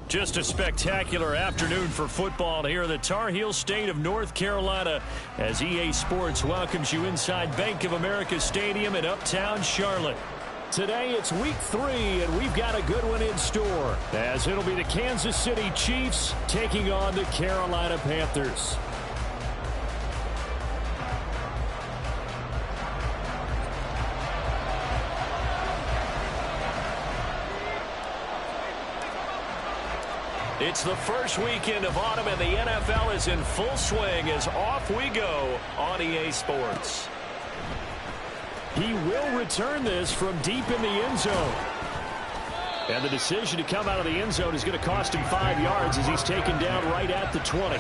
Just a spectacular afternoon for football here in the Tar Heel state of North Carolina as EA Sports welcomes you inside Bank of America Stadium in Uptown Charlotte. Today it's week 3, and we've got a good one in store, as it'll be the Kansas City Chiefs taking on the Carolina Panthers. It's the first weekend of autumn, and the NFL is in full swing as off we go on EA Sports. He will return this from deep in the end zone. And the decision to come out of the end zone is going to cost him 5 yards as he's taken down right at the 20.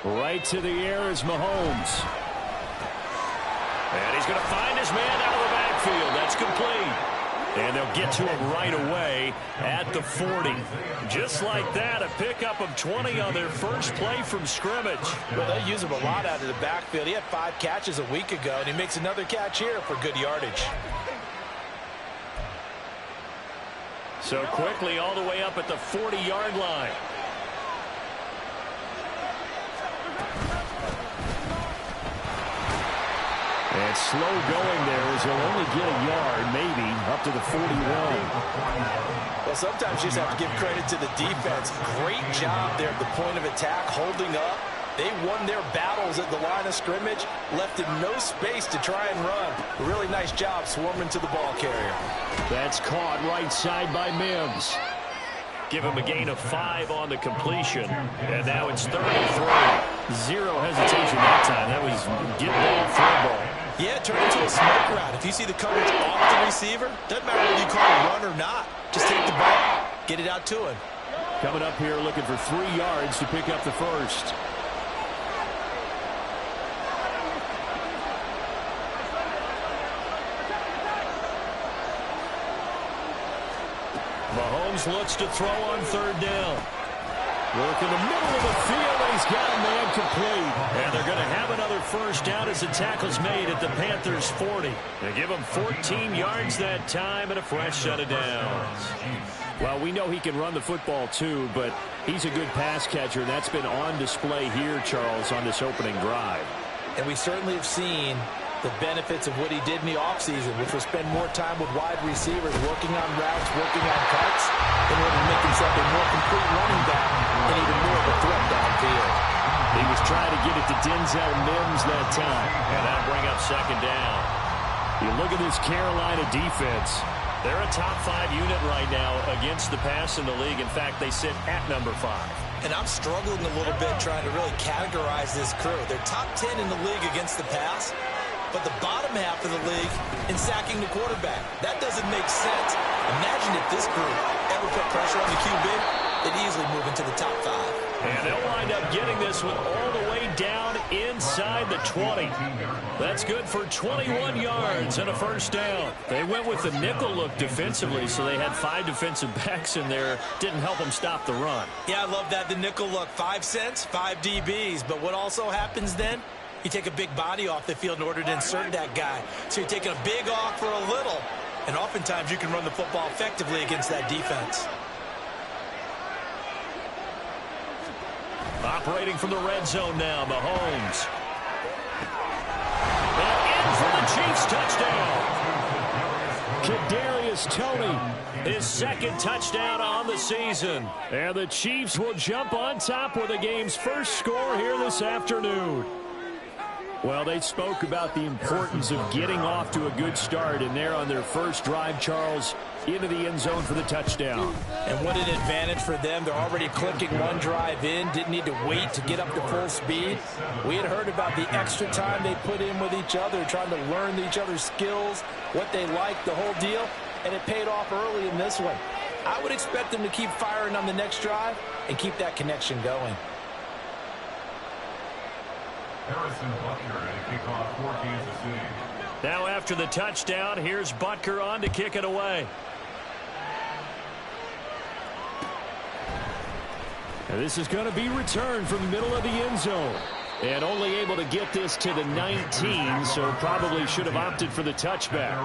Right to the air is Mahomes. And he's going to find his man out of the backfield. That's complete. And they'll get to him right away at the 40. Just like that, a pickup of 20 on their first play from scrimmage. Well, they use him a lot out of the backfield. He had 5 catches a week ago, and he makes another catch here for good yardage. So quickly all the way up at the 40-yard line. And slow going there as he'll only get a yard, maybe, up to the 41. Well, sometimes you just have to give credit to the defense. Great job there at the point of attack, holding up. They won their battles at the line of scrimmage, left him no space to try and run. A really nice job swarming to the ball carrier. That's caught right side by Mims. Give him a gain of 5 on the completion. And now it's 33. Zero hesitation that time. That was get ball, throw ball. Yeah, turn into a smoke route. If you see the coverage off the receiver, doesn't matter whether you call it run or not. Just take the ball, get it out to him. Coming up here looking for 3 yards to pick up the first. Mahomes looks to throw on 3rd down. Work in the middle of the field, and he's got a man complete. And they're going to have another first down as the tackle's made at the Panthers' 40. They give him 14 yards that time and a fresh set of downs. Well, we know he can run the football too, but he's a good pass catcher. That's been on display here, Charles, on this opening drive. And we certainly have seen the benefits of what he did in the offseason, which was spend more time with wide receivers, working on routes, working on cuts, in order to make himself a more complete running back and even more of a threat downfield. He was trying to get it to Denzel Mims that time, and that'll bring up 2nd down. You look at this Carolina defense. They're a top 5 unit right now against the pass in the league. In fact, they sit at number 5. And I'm struggling a little bit trying to really categorize this crew. They're top 10 in the league against the pass, but the bottom half of the league in sacking the quarterback. That doesn't make sense. Imagine if this group ever put pressure on the QB, they'd easily move into the top 5. And they'll wind up getting this one all the way down inside the 20. That's good for 21 yards and a first down. They went with the nickel look defensively, so they had 5 defensive backs in there. Didn't help them stop the run. Yeah, I love that, the nickel look. 5 cents, 5 DBs. But what also happens then? You take a big body off the field in order to insert that guy. So you're taking a big off for a little, and oftentimes you can run the football effectively against that defense. Operating from the red zone now, Mahomes. And in for the Chiefs touchdown. Kadarius Toney, his 2nd touchdown on the season. And the Chiefs will jump on top with the game's first score here this afternoon. Well, they spoke about the importance of getting off to a good start, and they're on their first drive, Charles, into the end zone for the touchdown. And what an advantage for them. They're already clicking one drive in, didn't need to wait to get up to full speed. We had heard about the extra time they put in with each other, trying to learn each other's skills, what they like, the whole deal, and it paid off early in this one. I would expect them to keep firing on the next drive and keep that connection going. Harrison Butker at kickoff for Kansas City. Now after the touchdown, here's Butker on to kick it away. And this is going to be returned from the middle of the end zone. And only able to get this to the 19, so probably should have opted for the touchback.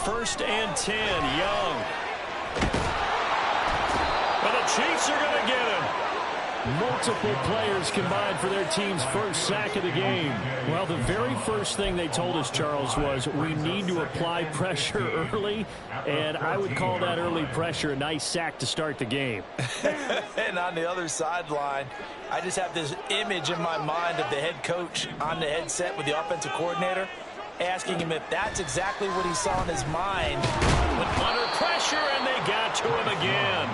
First and 10, Young. And the Chiefs are going to get him. Multiple players combined for their team's first sack of the game. Well, the very first thing they told us, Charles, was we need to apply pressure early, and I would call that early pressure a nice sack to start the game. And on the other sideline, I just have this image in my mind of the head coach on the headset with the offensive coordinator, asking him if that's exactly what he saw in his mind. But under pressure, and they got to him again.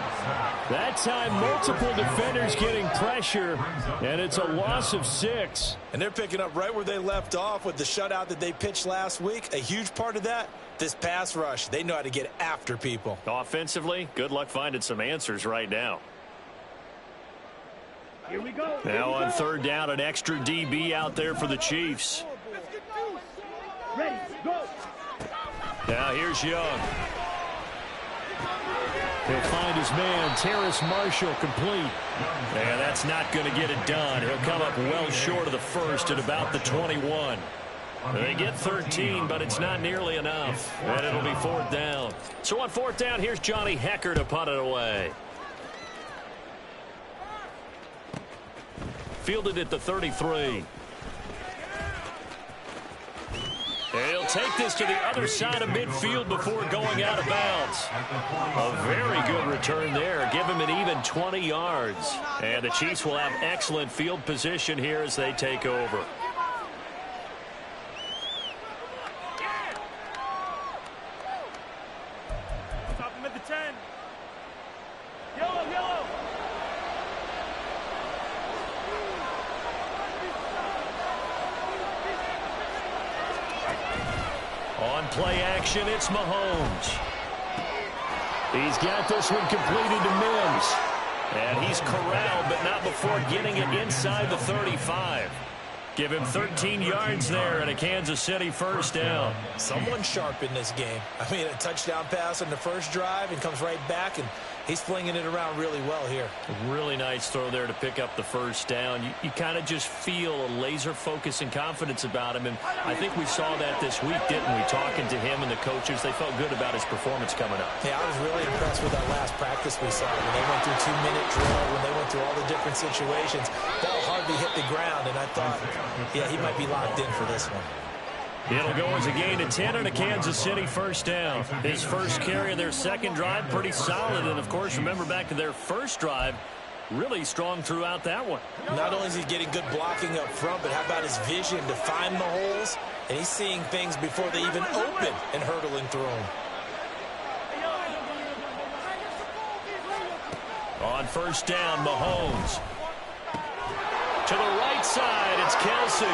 That time, multiple defenders getting pressure, and it's a loss of 6. And they're picking up right where they left off with the shutout that they pitched last week. A huge part of that, this pass rush. They know how to get after people. Offensively, good luck finding some answers right now. Here we go. Now on third down, an extra DB out there for the Chiefs. Ready, go. Now here's Young. He'll find his man, Terrace Marshall, complete. And that's not going to get it done. He'll come up well short of the first at about the 21. They get 13, but it's not nearly enough. And it'll be fourth down. So on fourth down, here's Johnny Hecker to punt it away. Fielded at the 33. He'll take this to the other side of midfield before going out of bounds. A very good return there. Give him an even 20 yards. And the Chiefs will have excellent field position here as they take over. Stop him at the 10. Yellow, yellow. On play action, it's Mahomes. He's got this one completed to Mims. And he's corralled, but not before getting it inside the 35. Give him 13 yards there and a Kansas City first down. Someone sharp in this game. I mean, a touchdown pass on the first drive and comes right back, and he's flinging it around really well here. A really nice throw there to pick up the first down. You kind of just feel a laser focus and confidence about him, and I think we saw that this week, didn't we? Talking to him and the coaches, they felt good about his performance coming up. Yeah, I was really impressed with that last practice we saw. When they went through 2-minute drill, when they went through all the different situations, ball hardly hit the ground, and I thought, yeah, he might be locked in for this one. It'll go as a gain of 10 and a Kansas City first down. His first carry of their second drive, pretty solid. And, of course, remember back to their first drive, really strong throughout that one. Not only is he getting good blocking up front, but how about his vision to find the holes? And he's seeing things before they even open and hurdling through them. On first down, Mahomes. To the right side, it's Kelsey.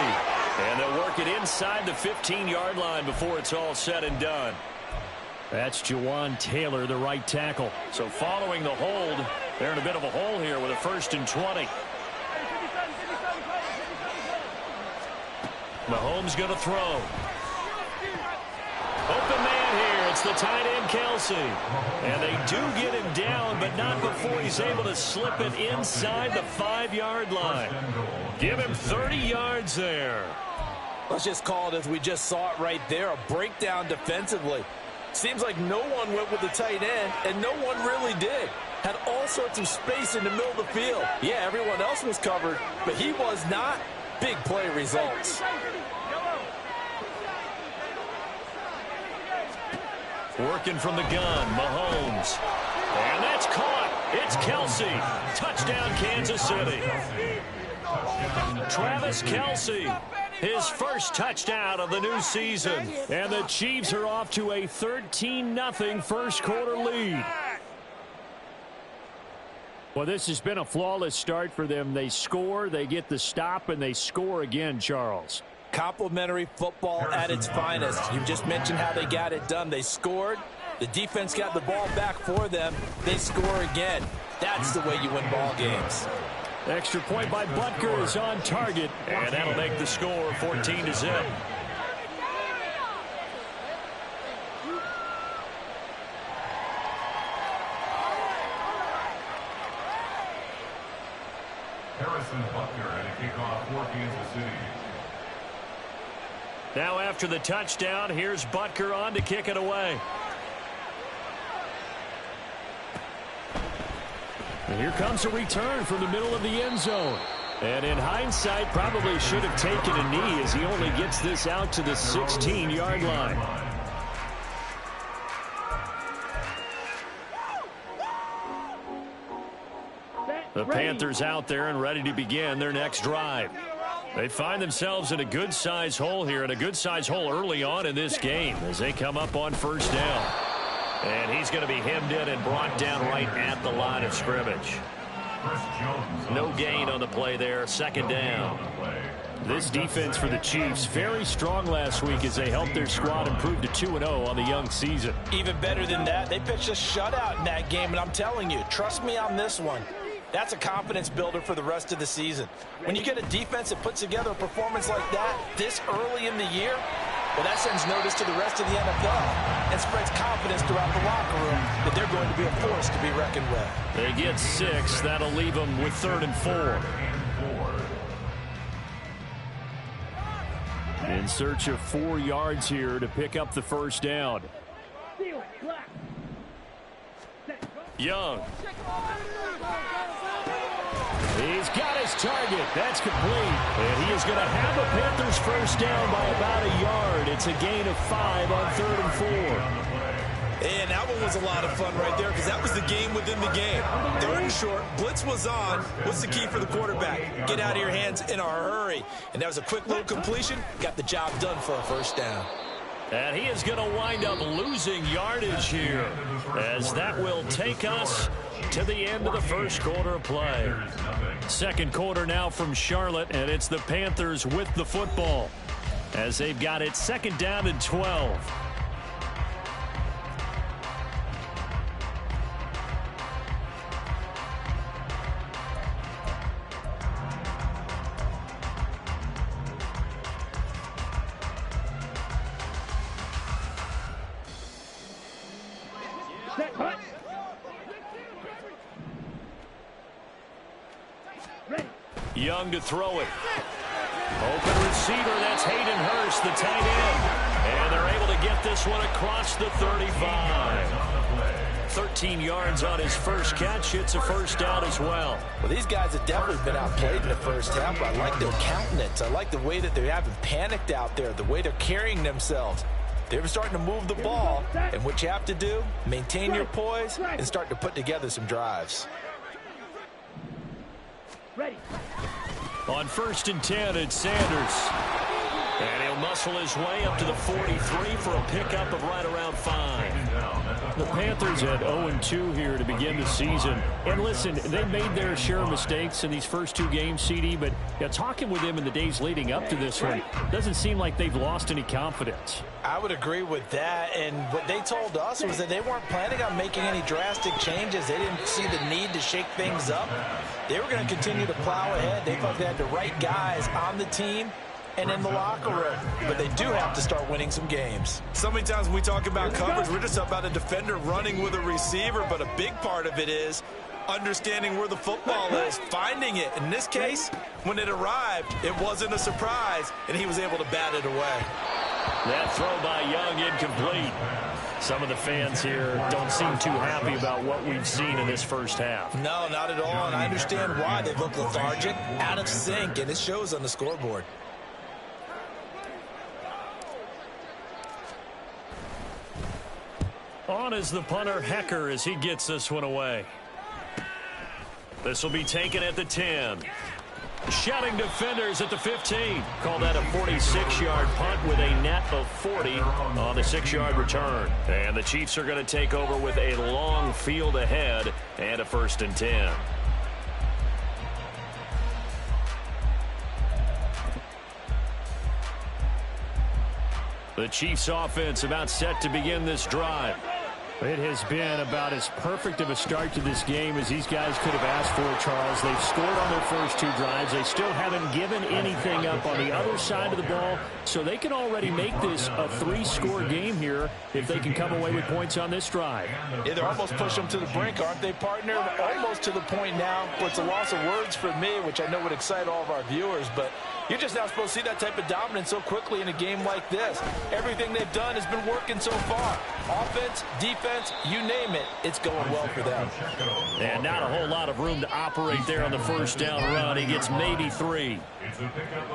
And they'll work it inside the 15-yard line before it's all said and done. That's Jawan Taylor, the right tackle. So following the hold, they're in a bit of a hole here with a 1st and 20. Mahomes going to throw. Open man here. It's the tight end, Kelsey. And they do get him down, but not before he's able to slip it inside the 5-yard line. Give him 30 yards there. Let's just call it as we just saw it right there, a breakdown defensively. Seems like no one went with the tight end, and no one really did. Had all sorts of space in the middle of the field. Yeah, everyone else was covered, but he was not. Big play results. Working from the gun, Mahomes. And that's caught. It's Kelsey. Touchdown, Kansas City. Travis Kelsey, his first touchdown of the new season. And the Chiefs are off to a 13-0 first quarter lead. Well, this has been a flawless start for them. They score, they get the stop, and they score again, Charles. Complimentary football at its finest. You just mentioned how they got it done. They scored. The defense got the ball back for them. They score again. That's the way you win ball games. Extra point by Butker is on target, and that'll make the score 14-0. Butker and a kickoff for Kansas City. Now after the touchdown, here's Butker on to kick it away. And here comes a return from the middle of the end zone. And in hindsight, probably should have taken a knee as he only gets this out to the 16-yard line. The Panthers out there and ready to begin their next drive. They find themselves in a good-sized hole here, and a good-sized hole early on in this game as they come up on first down. And he's going to be hemmed in and brought down right at the line of scrimmage. No gain on the play there, second down. This defense for the Chiefs, very strong last week as they helped their squad improve to 2-0 on the young season. Even better than that, they pitched a shutout in that game, and I'm telling you, trust me on this one. That's a confidence builder for the rest of the season. When you get a defense that puts together a performance like that this early in the year, well, that sends notice to the rest of the NFL and spreads confidence throughout the locker room that they're going to be a force to be reckoned with. They get 6. That'll leave them with 3rd and 4. In search of 4 yards here to pick up the first down. Young. He's got his target. That's complete. And he is going to have a Panthers first down by about a yard. It's a gain of 5 on 3rd and 4. And that one was a lot of fun right there because that was the game within the game. 3rd and short. Blitz was on. What's the key for the quarterback? Get out of your hands in a hurry. And that was a quick little completion. Got the job done for a first down. And he is going to wind up losing yardage here as that will take us to the end of the first quarter of play. Second quarter now from Charlotte, and it's the Panthers with the football as they've got it 2nd down and 12. Young to throw it. Open receiver, that's Hayden Hurst, the tight end. And they're able to get this one across the 35. 13 yards on his first catch. It's a first down as well. Well, these guys have definitely been outplayed in the first half, but I like their countenance. I like the way that they haven't panicked out there, the way they're carrying themselves. They're starting to move the ball, and what you have to do, maintain your poise and start to put together some drives. Ready. On 1st and 10, it's Sanders. And he'll muscle his way up to the 43 for a pickup of right around 5. The Panthers had 0-2 here to begin the season. And listen, they made their share of mistakes in these first 2 games, CD, but talking with them in the days leading up to this one, doesn't seem like they've lost any confidence. I would agree with that, and what they told us was that they weren't planning on making any drastic changes. They didn't see the need to shake things up. They were going to continue to plow ahead. They felt they had the right guys on the team and in the locker room, but they do have to start winning some games. So many times when we talk about coverage, we're just about a defender running with a receiver, but a big part of it is understanding where the football is, finding it. In this case, when it arrived, it wasn't a surprise, and he was able to bat it away. That throw by Young incomplete. Some of the fans here don't seem too happy about what we've seen in this first half. No, not at all, and I understand why. They look lethargic, out of sync, and it shows on the scoreboard. On is the punter, Hecker, as he gets this one away. This will be taken at the 10. Shouting defenders at the 15. Call that a 46-yard punt with a net of 40 on the 6-yard return. And the Chiefs are going to take over with a long field ahead and a 1st and 10. The Chiefs offense about set to begin this drive. It has been about as perfect of a start to this game as these guys could have asked for, Charles. They've scored on their first two drives. They still haven't given anything up on the other side of the ball, so they can already make this a three-score game here if they can come away with points on this drive. Yeah, they're almost pushing them to the brink, aren't they, partner? Almost to the point now where it's a loss of words for me, which I know would excite all of our viewers, but you're just not supposed to see that type of dominance so quickly in a game like this. Everything they've done has been working so far. Offense, defense, you name it, it's going well for them. And not a whole lot of room to operate there on the first down run. He gets maybe 3.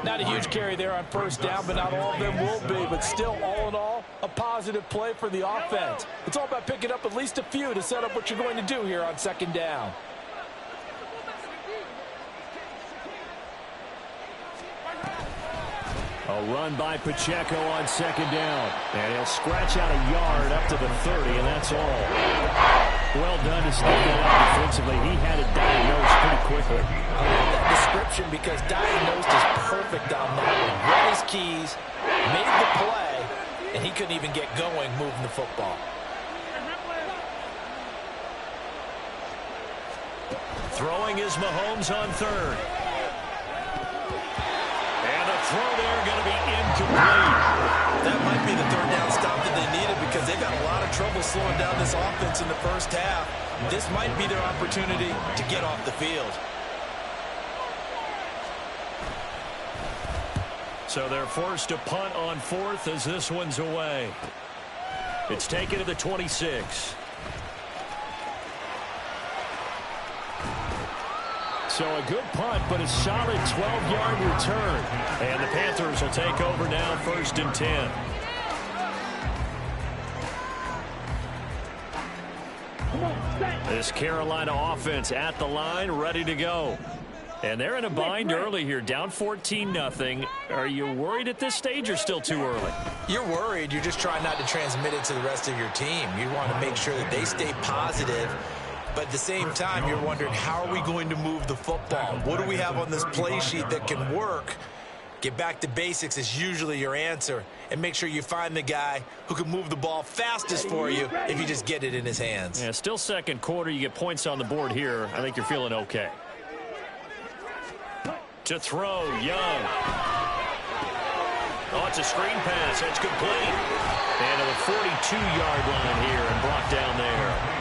Not a huge carry there on first down, but not all of them will be. But still, all in all, a positive play for the offense. It's all about picking up at least a few to set up what you're going to do here on second down. A run by Pacheco on second down. And he'll scratch out a yard up to the 30, and that's all. Well done to sneak that out defensively. He had it diagnosed pretty quickly. I love that description because diagnosed is perfect on that one. Read his keys, made the play, and he couldn't even get going moving the football. Throwing is Mahomes on third. Throw there going to be incomplete. That might be the third down stop that they needed because they've had a lot of trouble slowing down this offense in the first half. This might be their opportunity to get off the field. So they're forced to punt on fourth as this one's away. It's taken to the 26. So a good punt, but a solid 12-yard return. And the Panthers will take over now, 1st and 10. This Carolina offense at the line, ready to go. And they're in a bind early here, down 14-0. Are you worried at this stage or still too early? You're worried. You're just trying not to transmit it to the rest of your team. You want to make sure that they stay positive. But at the same time, you're wondering, how are we going to move the football? What do we have on this play sheet that can work? Get back to basics is usually your answer. And make sure you find the guy who can move the ball fastest for you if you just get it in his hands. Yeah, still second quarter. You get points on the board here. I think you're feeling okay. To throw, Young. Oh, it's a screen pass. That's complete. And to the 42-yard line here and brought down there.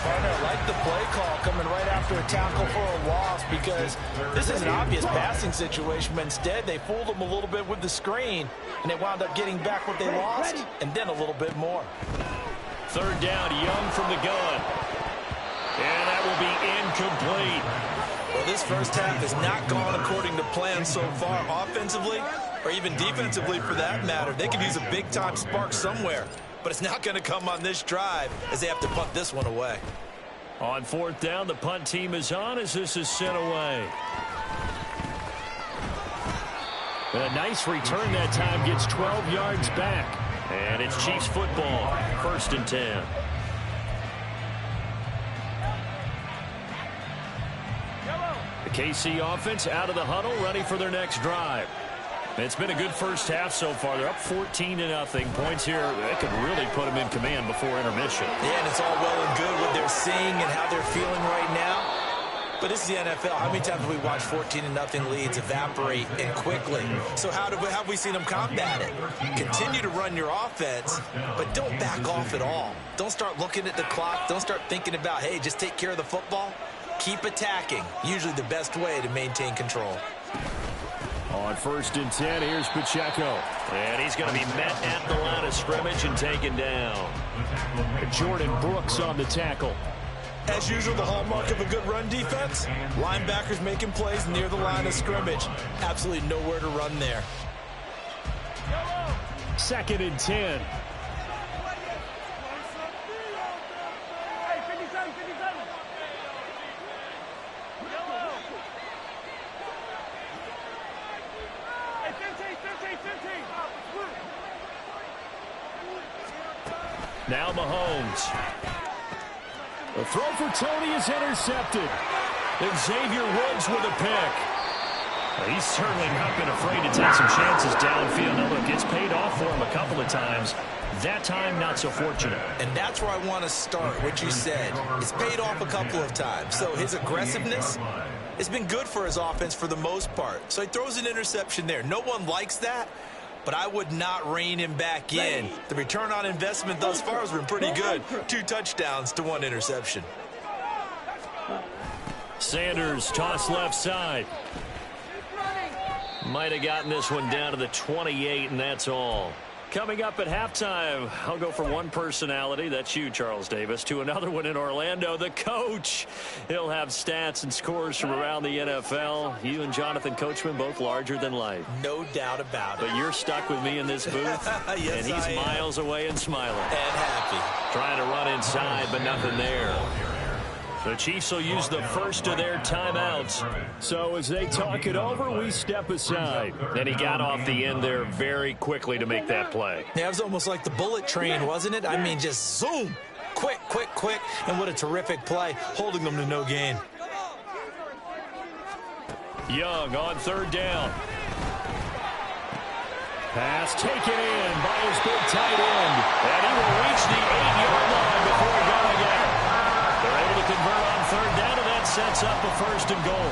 Partner, I like the play call coming right after a tackle for a loss because this is an obvious passing situation, but instead they fooled them a little bit with the screen, and they wound up getting back what they lost and then a little bit more. Third down, Young from the gun. And that will be incomplete. Well, this first half has not gone according to plan so far offensively or even defensively for that matter. They could use a big-time spark somewhere, but it's not going to come on this drive as they have to punt this one away. On fourth down, the punt team is on as this is sent away. A nice return that time, gets 12 yards back. And it's Chiefs football, 1st and 10. The KC offense out of the huddle, ready for their next drive. It's been a good first half so far. They're up 14-0. Points here, that could really put them in command before intermission. Yeah, and it's all well and good what they're seeing and how they're feeling right now. But this is the NFL. How many times have we watched 14-0 leads evaporate and quickly? So how have we seen them combat it? Continue to run your offense, but don't back off at all. Don't start looking at the clock. Don't start thinking about, hey, just take care of the football. Keep attacking. Usually the best way to maintain control. On 1st and 10, here's Pacheco. And he's going to be met at the line of scrimmage and taken down. Jordan Brooks on the tackle. As usual, the hallmark of a good run defense, linebackers making plays near the line of scrimmage. Absolutely nowhere to run there. 2nd and 10. Now Mahomes. The throw for Tony is intercepted. And Xavier Woods with a pick. He's certainly not been afraid to take some chances downfield. Now, look, it's paid off for him a couple of times. That time, not so fortunate. And that's where I want to start, what you said. It's paid off a couple of times. So his aggressiveness has been good for his offense for the most part. So he throws an interception there. No one likes that, but I would not rein him back in. The return on investment thus far has been pretty good. 2 touchdowns to 1 interception. Sanders toss left side. Might have gotten this one down to the 28, and that's all. Coming up at halftime, I'll go from one personality, that's you, Charles Davis, to another one in Orlando, the coach. He'll have stats and scores from around the NFL. You and Jonathan Coachman, both larger than life. No doubt about it. But you're stuck with me in this booth, yes, and he's miles away and smiling. And happy. Trying to run inside, but nothing there. The Chiefs will use the first of their timeouts. So as they talk it over, we step aside. And he got off the end there very quickly to make that play. Yeah, it was almost like the bullet train, wasn't it? I mean, just zoom. Quick, quick, quick. And what a terrific play, holding them to no gain. Young on 3rd down. Pass taken in by his big tight end. And he will reach the 8-yard line before going out. They're able to convert on 3rd down, and that sets up a 1st and goal.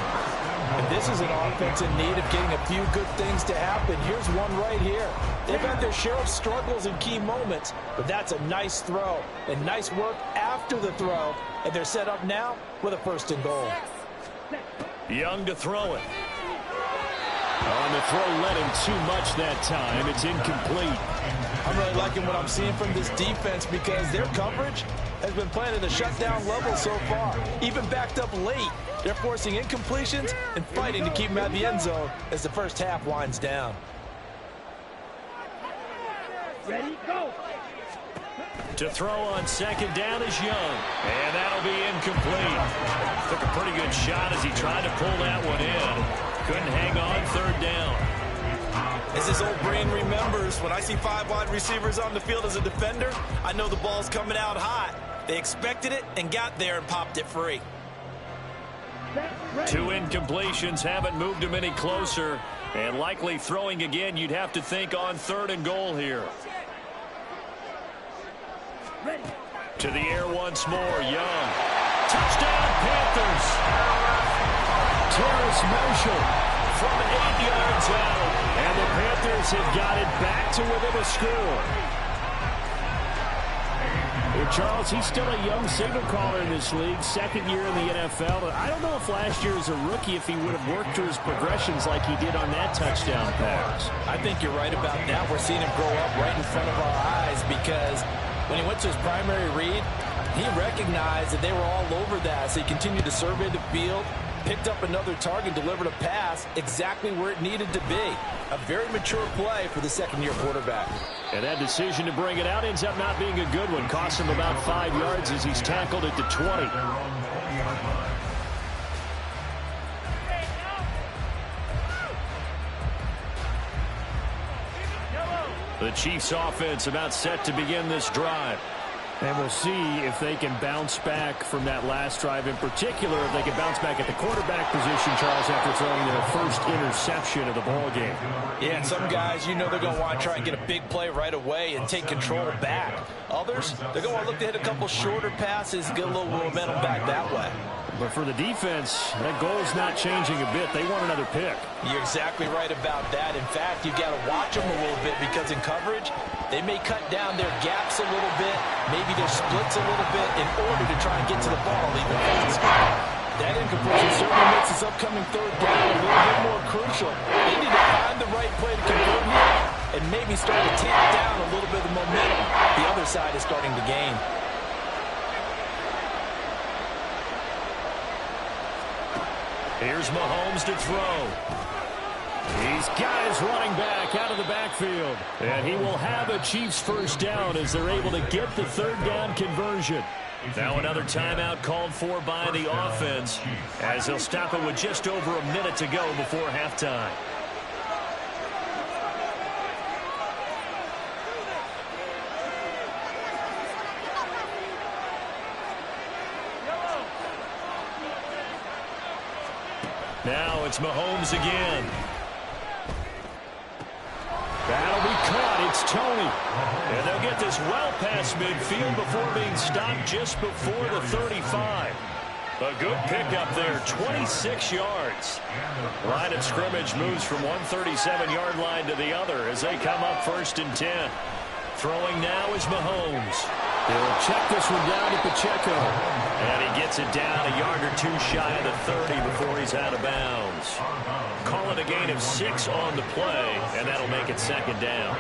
And this is an offense in need of getting a few good things to happen. Here's one right here. They've had their share of struggles in key moments, but that's a nice throw and nice work after the throw. And they're set up now with a 1st and goal. Young to throw it. On the throw, led him too much that time. It's incomplete. I'm really liking what I'm seeing from this defense because their coverage has been playing at a shutdown level so far. Even backed up late, they're forcing incompletions and fighting to keep them out of the end zone as the first half winds down. Ready, go. To throw on 2nd down is Young. And that'll be incomplete. Took a pretty good shot as he tried to pull that one in. Couldn't hang on 3rd down. As his old brain remembers, when I see 5 wide receivers on the field as a defender, I know the ball's coming out hot. They expected it and got there and popped it free. 2 incompletions haven't moved him any closer. And likely throwing again, you'd have to think on 3rd and goal here. To the air once more, Young. Touchdown, Panthers. Terrace Marshall from 8 yards out. And the Panthers have got it back to within a score. Well, Charles, he's still a young signal caller in this league, 2nd year in the NFL. I don't know if last year as a rookie, if he would have worked through his progressions like he did on that touchdown pass. I think you're right about that. We're seeing him grow up right in front of our eyes because when he went to his primary read, he recognized that they were all over that. So he continued to survey the field, picked up another target, delivered a pass exactly where it needed to be. A very mature play for the 2nd-year quarterback. And that decision to bring it out ends up not being a good one. Cost him about 5 yards as he's tackled at the 20. The Chiefs offense about set to begin this drive. And we'll see if they can bounce back from that last drive. In particular, if they can bounce back at the quarterback position, Charles, after throwing their first interception of the ball game. Yeah, and some guys, you know they're going to want to try and get a big play right away and take control back. Others, they're going to want to look to hit a couple shorter passes, get a little momentum back that way. But for the defense, that goal's not changing a bit. They want another pick. You're exactly right about that. In fact, you've got to watch them a little bit because in coverage, they may cut down their gaps a little bit, maybe their splits a little bit in order to try and get to the ball even faster. That incompletion certainly makes this upcoming 3rd down a little bit more crucial. They need to find the right play to convert here and maybe start to tamp down a little bit of the momentum the other side is starting to gain. Here's Mahomes to throw. He's got his running back out of the backfield. And he will have a Chiefs 1st down as they're able to get the 3rd down conversion. Now another timeout called for by the offense as they'll stop it with just over a minute to go before halftime. Now it's Mahomes again. That'll be caught. It's Tony. And they'll get this well past midfield before being stopped just before the 35. A good pickup there, 26 yards. Line of scrimmage moves from one 37-yard line to the other as they come up 1st and 10. Throwing now is Mahomes. He'll check this one down to Pacheco. And he gets it down a yard or two shy of the 30 before he's out of bounds. Call it a gain of 6 on the play, and that'll make it 2nd down.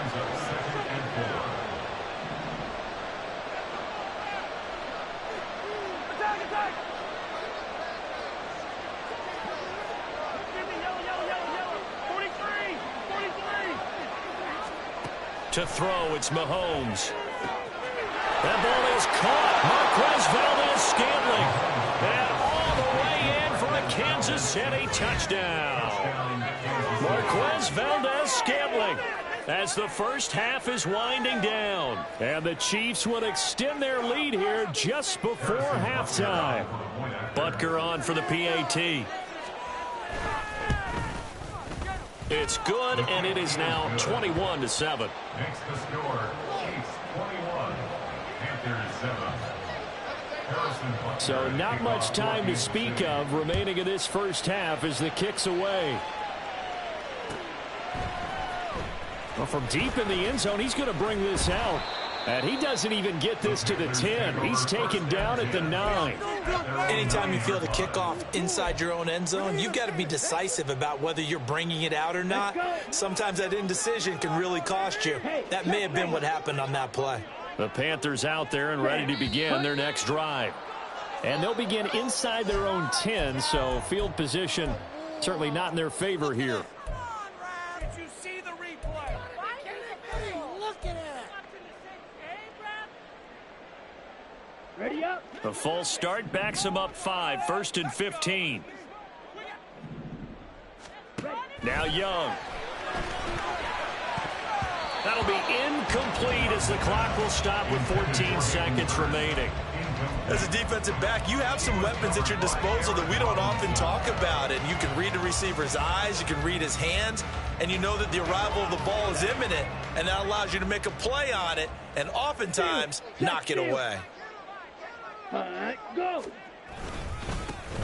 To throw, it's Mahomes. That ball is caught. Marquez Valdez-Scantling. And all the way in for a Kansas City touchdown. Marquez Valdez-Scantling as the first half is winding down. And the Chiefs will extend their lead here just before halftime. Butker on for the PAT. It's good, and it is now 21-7. Next to score, Chiefs 21, Panthers 7. So not much time to speak of remaining in this first half as the kick's away. Well, from deep in the end zone, he's going to bring this out. And he doesn't even get this to the 10. He's taken down at the 9. Anytime you feel the kickoff inside your own end zone, you've got to be decisive about whether you're bringing it out or not. Sometimes that indecision can really cost you. That may have been what happened on that play. The Panthers out there and ready to begin their next drive. And they'll begin inside their own 10, so field position certainly not in their favor here. Did you see the replay? Look at it. Ready up. The false start backs him up 5. 1st and 15. Now Young. That'll be incomplete as the clock will stop with 14 seconds remaining. As a defensive back, you have some weapons at your disposal that we don't often talk about. And you can read the receiver's eyes, you can read his hands, and you know that the arrival of the ball is imminent, and that allows you to make a play on it and oftentimes knock it away. All right, go.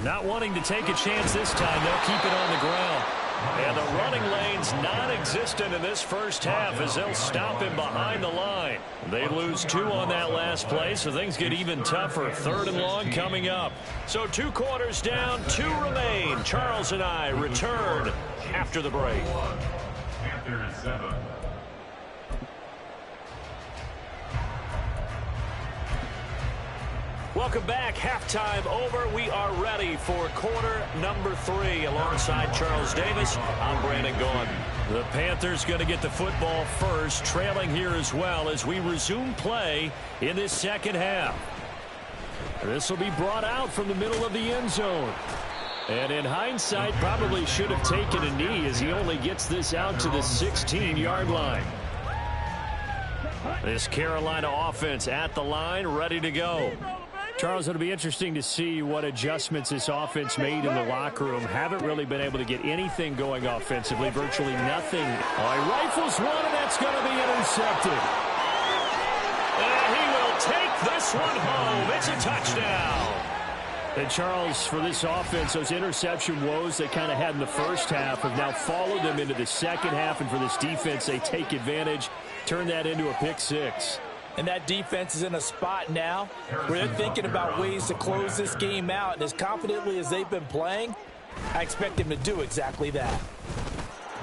Not wanting to take a chance this time, they'll keep it on the ground. And the running lane's non-existent in this first half as they'll stop him behind the line. They lose 2 on that last play, so things get even tougher. 3rd and long coming up. So 2 quarters down, 2 remain. Charles and I return after the break. Panthers 7. Welcome back. Halftime over. We are ready for quarter number 3. Alongside Charles Davis, I'm Brandon Gordon. The Panthers going to get the football first, trailing here as well as we resume play in this second half. This will be brought out from the middle of the end zone. And in hindsight, probably should have taken a knee as he only gets this out to the 16-yard line. This Carolina offense at the line, ready to go. Charles, it'll be interesting to see what adjustments this offense made in the locker room. Haven't really been able to get anything going offensively, virtually nothing. Oh, he rifles one, and that's going to be intercepted. And he will take this one home. It's a touchdown. And Charles, for this offense, those interception woes they kind of had in the first half have now followed them into the second half. And for this defense, they take advantage, turn that into a pick 6. And that defense is in a spot now where they're thinking about ways to close this game out. And as confidently as they've been playing, I expect them to do exactly that.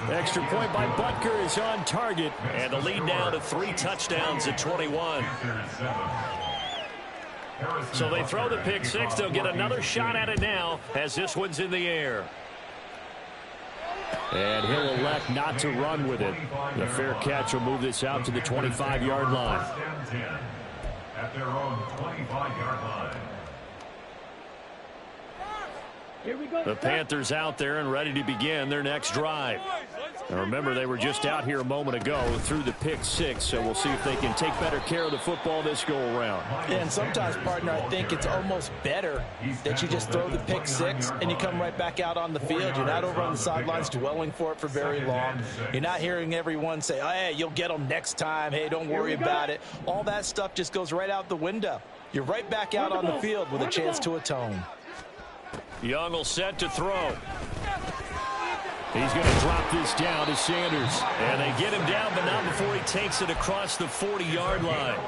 Extra point by Butker is on target. And the lead now to 3 touchdowns at 21. So they throw the pick 6. They'll get another shot at it now as this one's in the air. And he'll elect not to run with it. The fair catch will move this out to the 25-yard line. At their own 25-yard line. Here we go. The Panthers out there and ready to begin their next drive. Now remember, they were just out here a moment ago through the pick six, so we'll see if they can take better care of the football this go-around. And sometimes, partner, I think it's almost better that you just throw the pick six and you come right back out on the field. You're not over on the sidelines dwelling for it for very long. You're not hearing everyone say, oh, hey, you'll get them next time. Hey, don't worry about it. All that stuff just goes right out the window. You're right back out on the field with a chance to atone. Young will set to throw. He's going to drop this down to Sanders. And they get him down, but not before he takes it across the 40-yard line.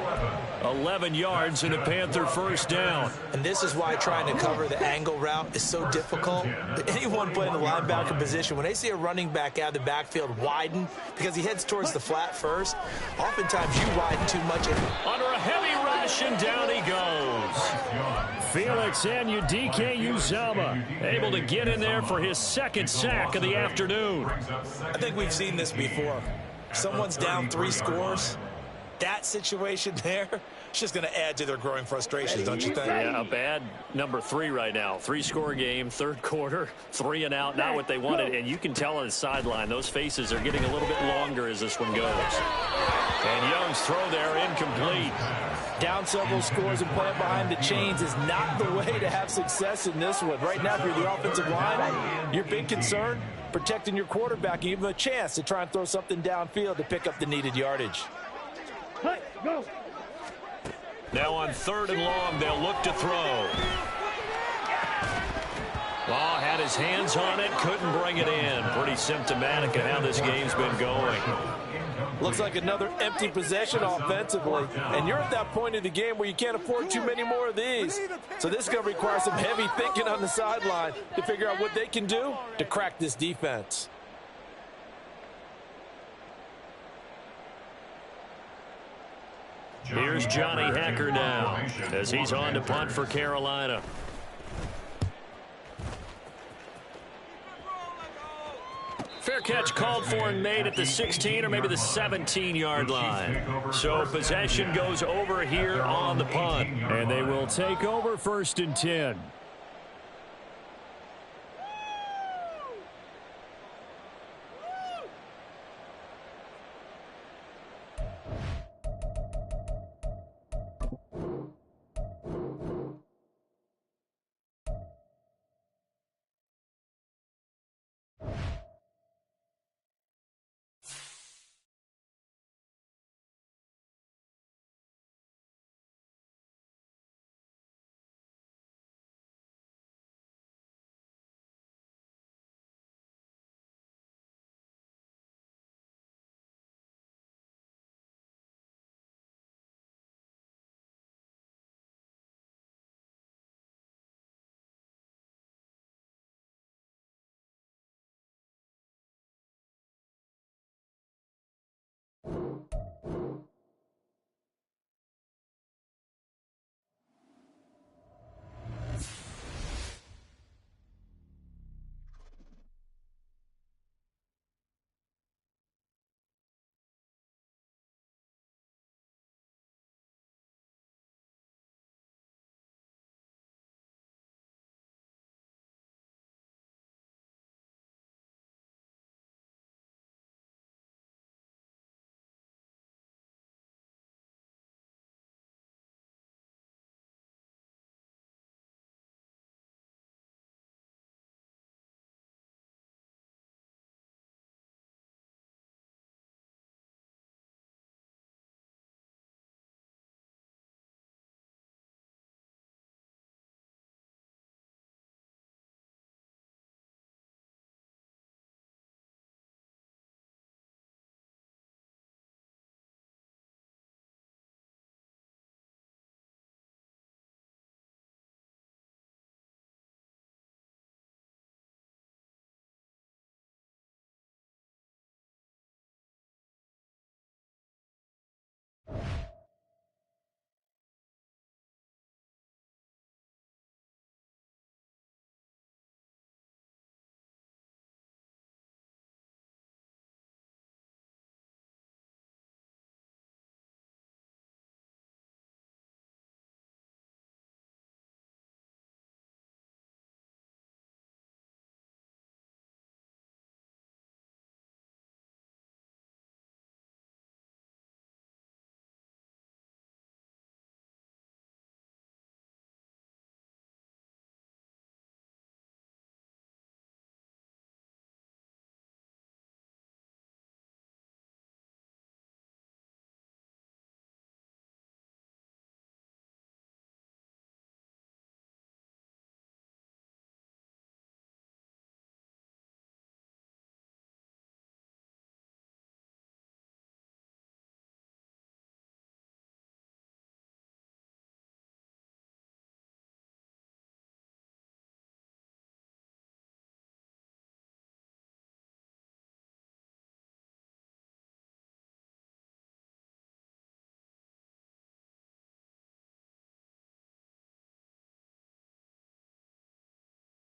11 yards and a Panther first down. And this is why trying to cover the angle route is so difficult. Anyone playing the linebacker position, when they see a running back out of the backfield widen because he heads towards the flat first, oftentimes you widen too much. Under a heavy rush, and down he goes. Felix Anudike Uzama able to get in there for his second sack of the afternoon. I think we've seen this before. Someone's down 3 scores. That situation there, it's just going to add to their growing frustrations, don't you think? Yeah, a bad number 3 right now. 3-score game, third quarter, 3 and out, not what they wanted. And you can tell on the sideline, those faces are getting a little bit longer as this one goes. And Young's throw there incomplete. Down several scores and playing behind the chains is not the way to have success in this one. Right now, if you're the offensive line, your big concern, protecting your quarterback and give him a chance to try and throw something downfield to pick up the needed yardage. Now on 3rd and long, they'll look to throw. Law had his hands on it, couldn't bring it in. Pretty symptomatic of how this game's been going. Looks like another empty possession offensively. And you're at that point of the game where you can't afford too many more of these. So this is going to require some heavy thinking on the sideline to figure out what they can do to crack this defense. Here's Johnny Hacker now as he's on to punt for Carolina. Fair catch called for and made at the 16 or maybe the 17-yard line. So possession goes over here on the punt. And they will take over 1st and 10.